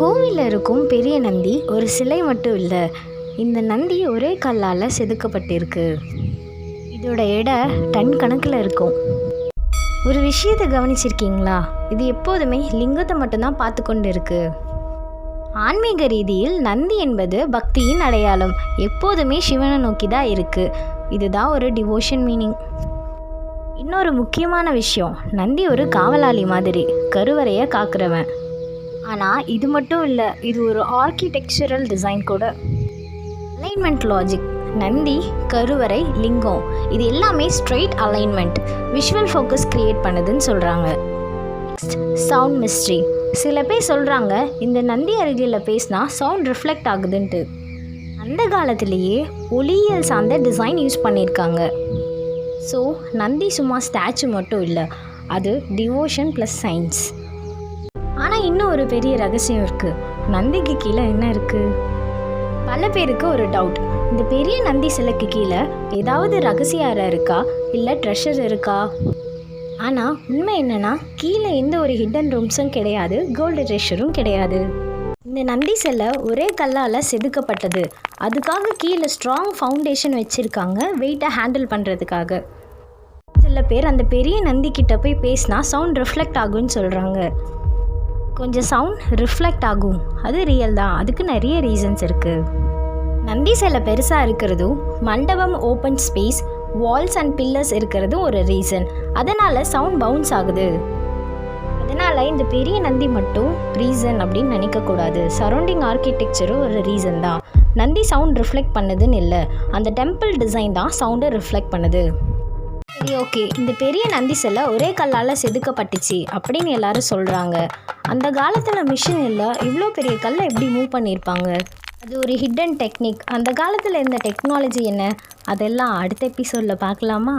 கோவிலில் இருக்கும் பெரிய நந்தி ஒரு சிலை மட்டும் இல்லை. இந்த நந்தி ஒரே கல்லால் செதுக்கப்பட்டிருக்கு. இதோட எடை டன் கணக்கில் இருக்கும். ஒரு விஷயத்தை கவனிச்சிருக்கீங்களா? இது எப்போதுமே லிங்கத்தை மட்டும்தான் பார்த்து கொண்டு இருக்கு. ஆன்மீக ரீதியில் நந்தி என்பது பக்தியின் அடையாளம். எப்போதுமே சிவனை நோக்கி தான் இருக்குது. இதுதான் ஒரு டிவோஷன் மீனிங். இன்னொரு முக்கியமான விஷயம், நந்தி ஒரு காவலாளி மாதிரி, கருவறையை காக்கிறவன். ஆனால் இது மட்டும் இல்லை, இது ஒரு ஆர்கிடெக்சரல் டிசைன் கூட. அலைன்மெண்ட் லாஜிக், நந்தி, கருவறை, லிங்கம், இது எல்லாமே straight alignment, visual focus create பண்ணுதுன்னு சொல்கிறாங்க. Next, sound mystery. சில பேர் சொல்கிறாங்க இந்த நந்தி அருகில் பேசினா சவுண்ட் ரிஃப்ளெக்ட் ஆகுதுன்ட்டு. அந்த காலத்திலேயே ஒளியியல் சார்ந்த டிசைன் யூஸ் பண்ணியிருக்காங்க. ஸோ நந்தி சும்மா ஸ்டாச்சு மட்டும் இல்லை, அது டிவோஷன் ப்ளஸ் சயின்ஸ். ஆனால் இன்னும் ஒரு பெரிய ரகசியம் இருக்குது. நந்திக்கு கீழே என்ன இருக்குது? பல பேருக்கு ஒரு டவுட், இந்த பெரிய நந்தி சிலைக்கு கீழே ஏதாவது ரகசிய அறை இருக்கா, இல்லை ட்ரெஷர் இருக்கா? ஆனால் உண்மை என்னென்னா, கீழே எந்த ஒரு ஹிடன் ரூம்ஸும் கிடையாது, கோல்டு ட்ரெஷரும் கிடையாது. இந்த நந்தி சிலை ஒரே கல்லால் செதுக்கப்பட்டது. அதுக்காக கீழே ஸ்ட்ராங் ஃபவுண்டேஷன் வச்சுருக்காங்க, வெயிட்டை ஹேண்டில் பண்ணுறதுக்காக. சில பேர் அந்த பெரிய நந்தி கிட்ட போய் பேசினா சவுண்ட் ரிஃப்ளெக்ட் ஆகும்னு சொல்கிறாங்க. கொஞ்சம் சவுண்ட் ரிஃப்ளெக்ட் ஆகும், அது ரியல் தான். அதுக்கு நிறைய ரீசன்ஸ் இருக்குது. நந்தி சிலை பெருசாக இருக்கிறதும், மண்டபம் open space, Waals and pillars இருக்கிறதும் ஒரு ரீசன். அதனால் சவுண்ட் பவுன்ஸ் ஆகுது. அதனால் இந்த பெரிய நந்தி மட்டும் ரீசன் அப்படின்னு நினைக்கக்கூடாது. சரௌண்டிங் ஆர்கிடெக்சரும் ஒரு ரீசன் தான். நந்தி சவுண்ட் ரிஃப்ளெக்ட் பண்ணுதுன்னு இல்லை, அந்த டெம்பிள் டிசைன் தான் சவுண்டை ரிஃப்ளெக்ட் பண்ணுது. சரி, ஓகே, இந்த பெரிய நந்தி சிலை ஒரே கல்லால் செதுக்கப்பட்டுச்சு அப்படின்னு எல்லாரும் சொல்கிறாங்க. அந்த காலத்தில் மிஷின் இல்லை, இவ்வளோ பெரிய கல்லை எப்படி மூவ் பண்ணியிருப்பாங்க? அது ஒரு ஹிடன் டெக்னிக். அந்த காலத்தில் இருந்த டெக்னாலஜி என்ன, அதெல்லாம் அடுத்த எபிசோடில் பார்க்கலாமா?